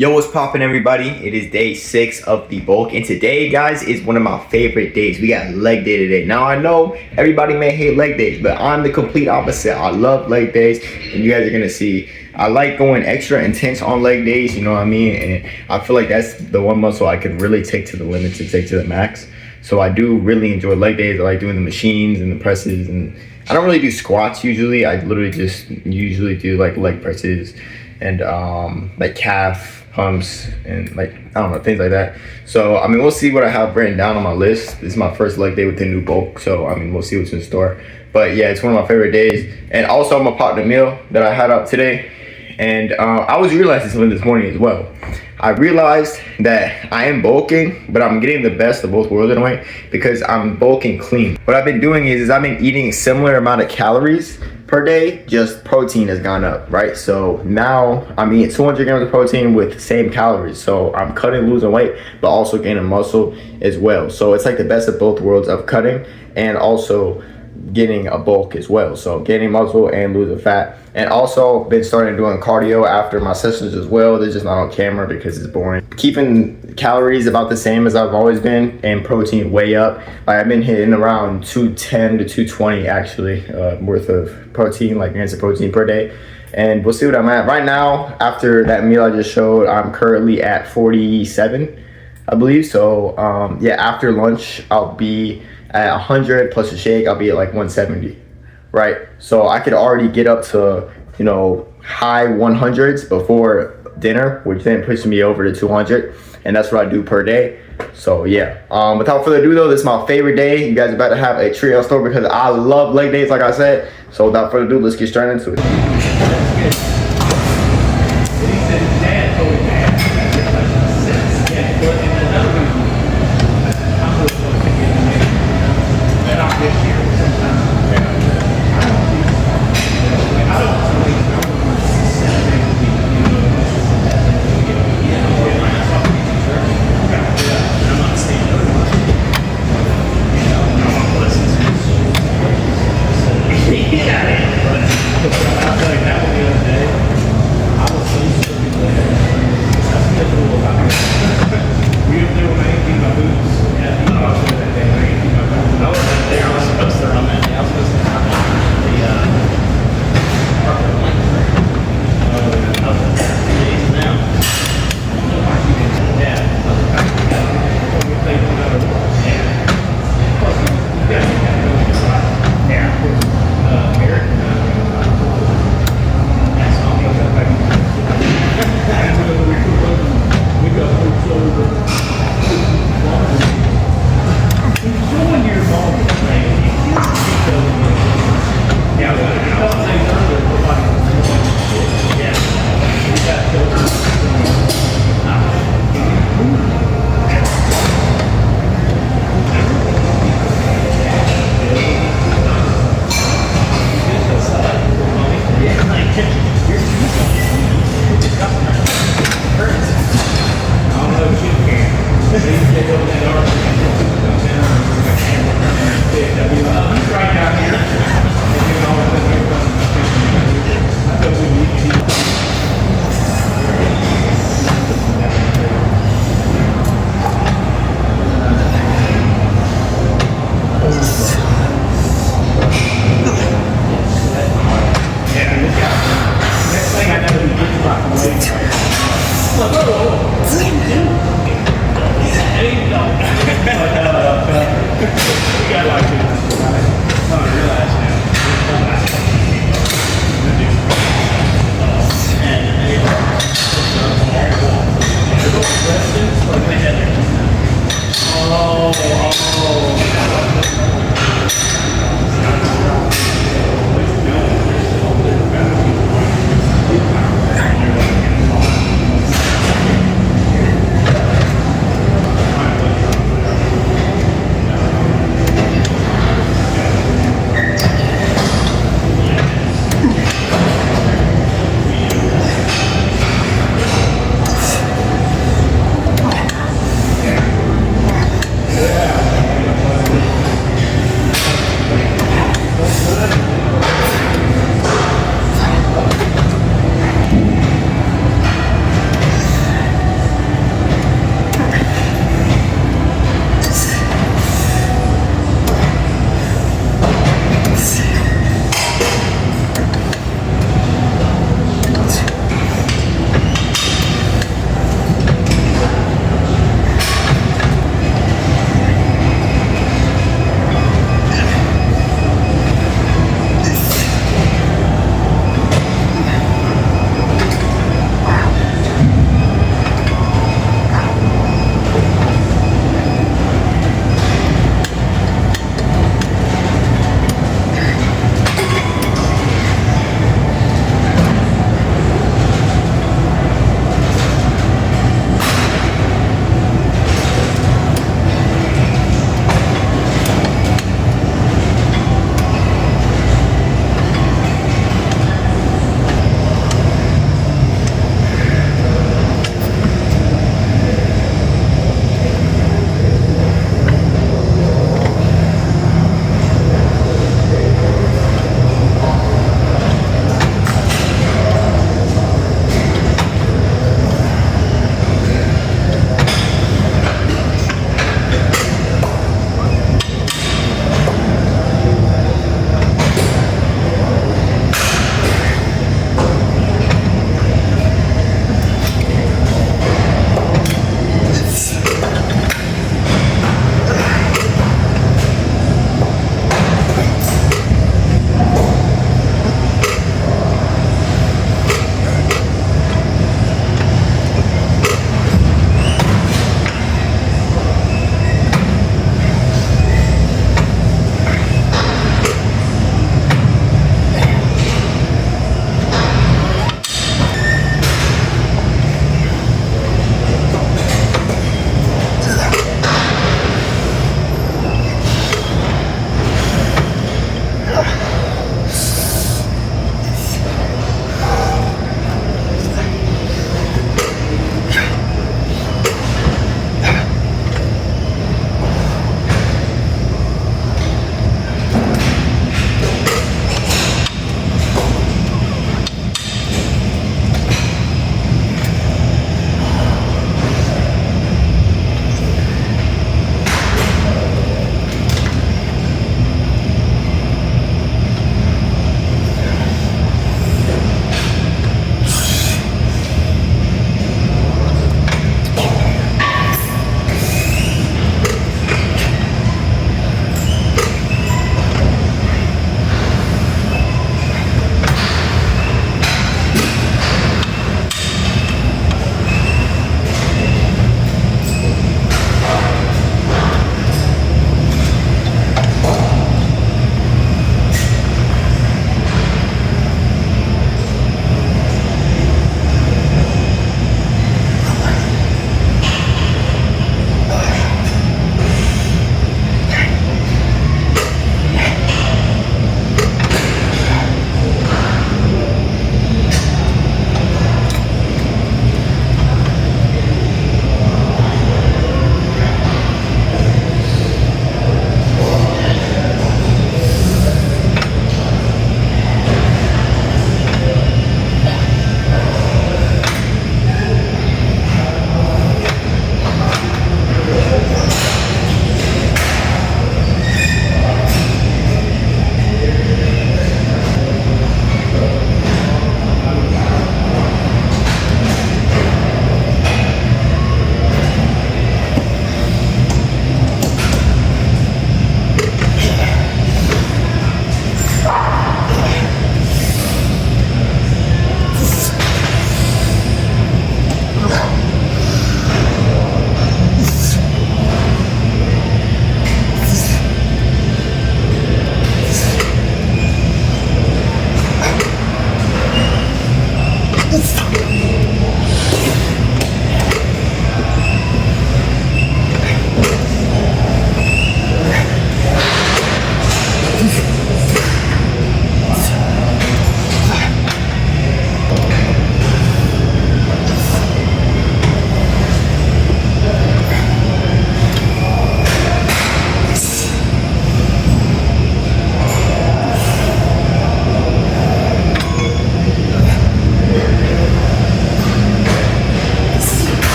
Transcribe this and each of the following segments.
Yo, what's poppin', everybody? It is day 6 of the bulk, and today, guys, is one of my favorite days. We got leg day today. Now, I know everybody may hate leg days, but I'm the complete opposite. I love leg days, and you guys are gonna see I like going extra intense on leg days, you know what I mean? And I feel like that's the one muscle I could really take to the limits and take to the max. So I do really enjoy leg days. I like doing the machines and the presses, and I don't really do squats usually. I literally just usually do like leg presses and like calf pumps and like, I don't know, things like that. So I mean, we'll see what I have written down on my list. This is my first leg day with the new bulk, so I mean, we'll see what's in store. But yeah, it's one of my favorite days. And also I'm gonna pop the meal that I had up today. And I was realizing something this morning as well. I realized that I am bulking, but I'm getting the best of both worlds in a way, because I'm bulking clean. What I've been doing is I've been eating a similar amount of calories per day, just protein has gone up, right? So now I'm eating 200 grams of protein with the same calories. So I'm cutting, losing weight, but also gaining muscle as well. So it's like the best of both worlds of cutting and also getting a bulk as well. So gaining muscle and losing fat. And also been starting doing cardio after my sessions as well. They're just not on camera because it's boring. Keeping calories about the same as I've always been, and protein way up. Like I've been hitting around 210 to 220 actually worth of protein, like grams of protein per day. And we'll see what I'm at. Right now, after that meal I just showed, I'm currently at 47, I believe. So yeah, after lunch, I'll be at 100 plus a shake, I'll be at like 170, right? So I could already get up to, you know, high 100s before dinner, which then pushes me over to 200, and that's what I do per day. So yeah, without further ado though, this is my favorite day. You guys are about to have a treat on store because I love leg days, like I said. So without further ado, let's get straight into it.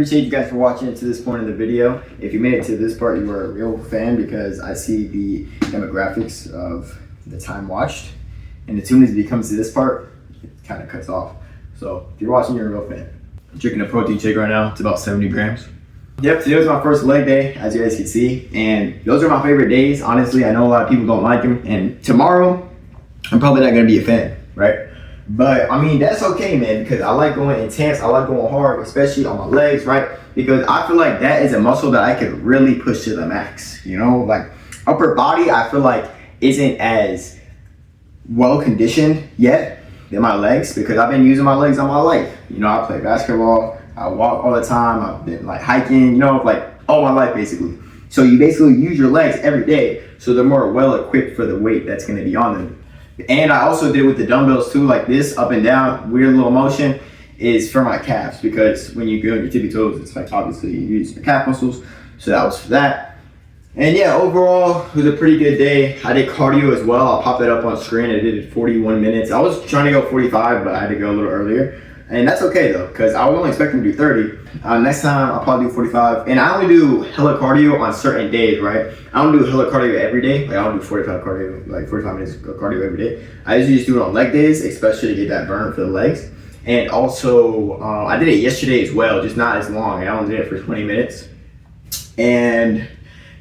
appreciate you guys for watching to this point in the video. If you made it to this part, you are a real fan because I see the demographics of the time watched. And as soon as it comes to this part, it kind of cuts off. So if you're watching, you're a real fan. I'm drinking a protein shake right now. It's about 70 grams. Yep, today was my first leg day, as you guys can see. And those are my favorite days. Honestly, I know a lot of people don't like them. And tomorrow, I'm probably not going to be a fan, right? But I mean, that's okay, man, because I like going intense. I like going hard, especially on my legs, right? Because I feel like that is a muscle that I could really push to the max, you know? Like upper body, I feel like isn't as well conditioned yet than my legs because I've been using my legs all my life. You know, I play basketball, I walk all the time, I've been like hiking, you know, like all my life basically. So you basically use your legs every day, so they're more well equipped for the weight that's gonna be on them. And I also did with the dumbbells too, like this up and down, weird little motion is for my calves because when you go on your tippy toes, it's like obviously you use your calf muscles. So that was for that. And yeah, overall, it was a pretty good day. I did cardio as well. I'll pop that up on screen. I did it 41 minutes. I was trying to go 45, but I had to go a little earlier. And that's okay though, because I was only expecting to do 30. Next time, I'll probably do 45. And I only do hella cardio on certain days, right? I don't do hella cardio every day. Like I don't do 45 cardio, like 45 minutes of cardio every day. I usually just do it on leg days, especially to get that burn for the legs. And also, I did it yesterday as well, just not as long. I only did it for 20 minutes. And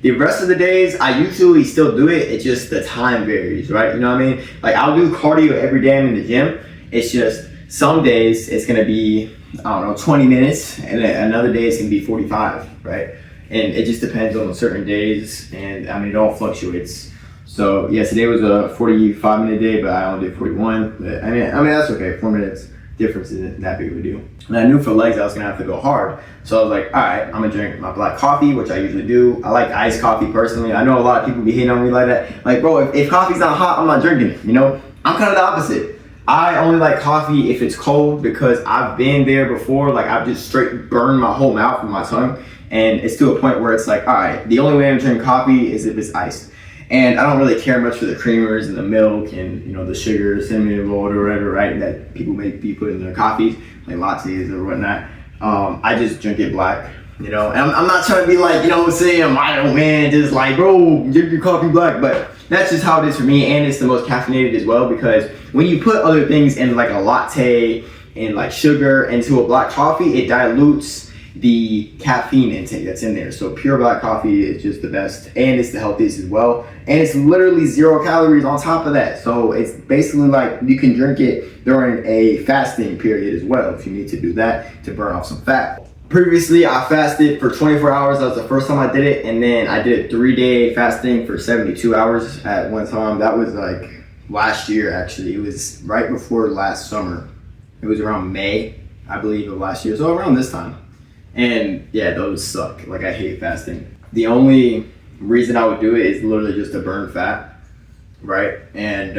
the rest of the days, I usually still do it. It's just the time varies, right? You know what I mean? Like I'll do cardio every day I'm in the gym. It's just some days it's gonna be, I don't know, 20 minutes, and then another day it's gonna be 45, right? And it just depends on certain days, and I mean, it all fluctuates. So yeah, today was a 45-minute day, but I only did 41. But I mean, that's okay. 4 minutes difference isn't that big of a deal. And I knew for legs I was gonna have to go hard. So I was like, all right, I'm gonna drink my black coffee, which I usually do. I like iced coffee personally. I know a lot of people be hating on me like that. Like, bro, if coffee's not hot, I'm not drinking it, you know? I'm kind of the opposite. I only like coffee if it's cold because I've been there before. Like I've just straight burned my whole mouth with my tongue. And it's to a point where it's like, all right, the only way I'm drinking coffee is if it's iced. And I don't really care much for the creamers and the milk and, you know, the sugar, cinnamon roll or whatever, right, that people may be putting in their coffees, like lattes or whatnot. I just drink it black, you know. And I'm not trying to be like, you know what I'm saying, I'm macho man, just like, bro, drink your coffee black. But that's just how it is for me, and it's the most caffeinated as well because when you put other things in like a latte and like sugar into a black coffee, it dilutes the caffeine intake that's in there. So pure black coffee is just the best, and it's the healthiest as well, and it's literally 0 calories on top of that. So it's basically like you can drink it during a fasting period as well if you need to do that to burn off some fat. Previously, I fasted for 24 hours. That was the first time I did it, and then I did a 3-day fasting for 72 hours at one time. That was like last year, actually. It was right before last summer. It was around May, I believe, of last year, so around this time. And yeah, those suck. Like I hate fasting. The only reason I would do it is literally just to burn fat, right? And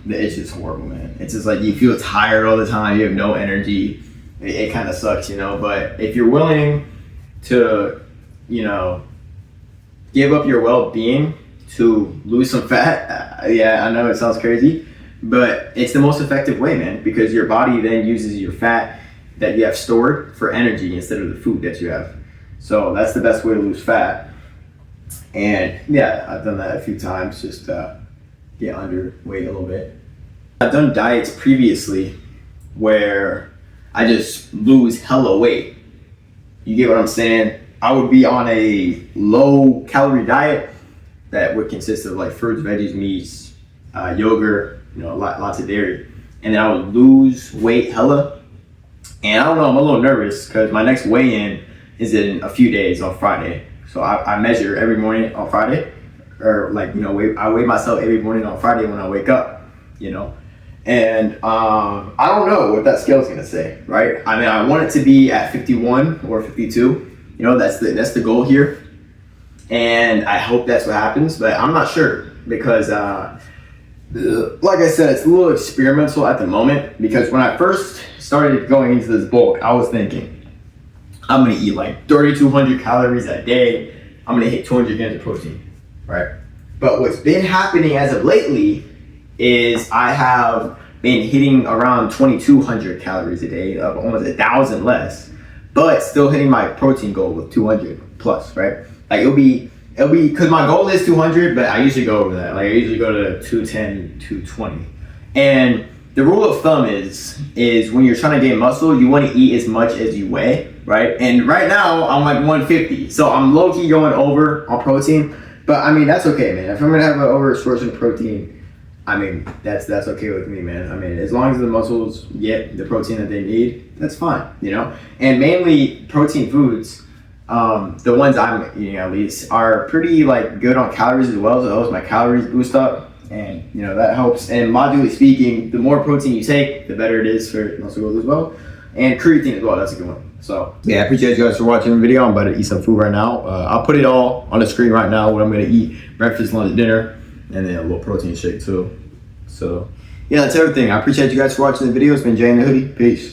it's just horrible, man. It's just like you feel tired all the time. You have no energy. It kind of sucks, you know. But if you're willing to, you know, give up your well-being to lose some fat, yeah, I know it sounds crazy, but it's the most effective way, man, because your body then uses your fat that you have stored for energy instead of the food that you have. So that's the best way to lose fat. And yeah, I've done that a few times just to get underweight a little bit. I've done diets previously where I just lose hella weight. You get what I'm saying? I would be on a low calorie diet that would consist of like fruits, veggies, meats, yogurt, you know, lots of dairy. And then I would lose weight hella. And I don't know, I'm a little nervous because my next weigh-in is in a few days on Friday. So I measure every morning on Friday, or like, you know, I weigh myself every morning on Friday when I wake up, you know. And I don't know what that scale is gonna say, right? I mean, I want it to be at 51 or 52. You know, that's the goal here. And I hope that's what happens, but I'm not sure because like I said, it's a little experimental at the moment because when I first started going into this bulk, I was thinking, I'm gonna eat like 3,200 calories a day. I'm gonna hit 200 grams of protein, right? But what's been happening as of lately is I have been hitting around 2,200 calories a day, of almost 1,000 less. but still hitting my protein goal with 200 plus, right? Like it'll be because my goal is 200, but I usually go over that. Like I usually go to 210, 220. And the rule of thumb is when you're trying to gain muscle, you want to eat as much as you weigh, right? And right now I'm like 150, so I'm low key going over on protein. But I mean that's okay, man. If I'm gonna have an overabsorption of protein, I mean that's okay with me, man. I mean as long as the muscles get the protein that they need, that's fine, you know. And mainly protein foods, the ones I'm eating at least, are pretty like good on calories as well. So it helps my calories boost up, and you know that helps. And modularly speaking, the more protein you take, the better it is for muscle growth as well. And creatine as well, that's a good one. So yeah, I appreciate you guys for watching the video. I'm about to eat some food right now. I'll put it all on the screen right now, what I'm gonna eat, breakfast, lunch, dinner, and then a little protein shake too. So yeah, that's everything. I appreciate you guys for watching the video. It's been Jay in the Hoodie. Peace.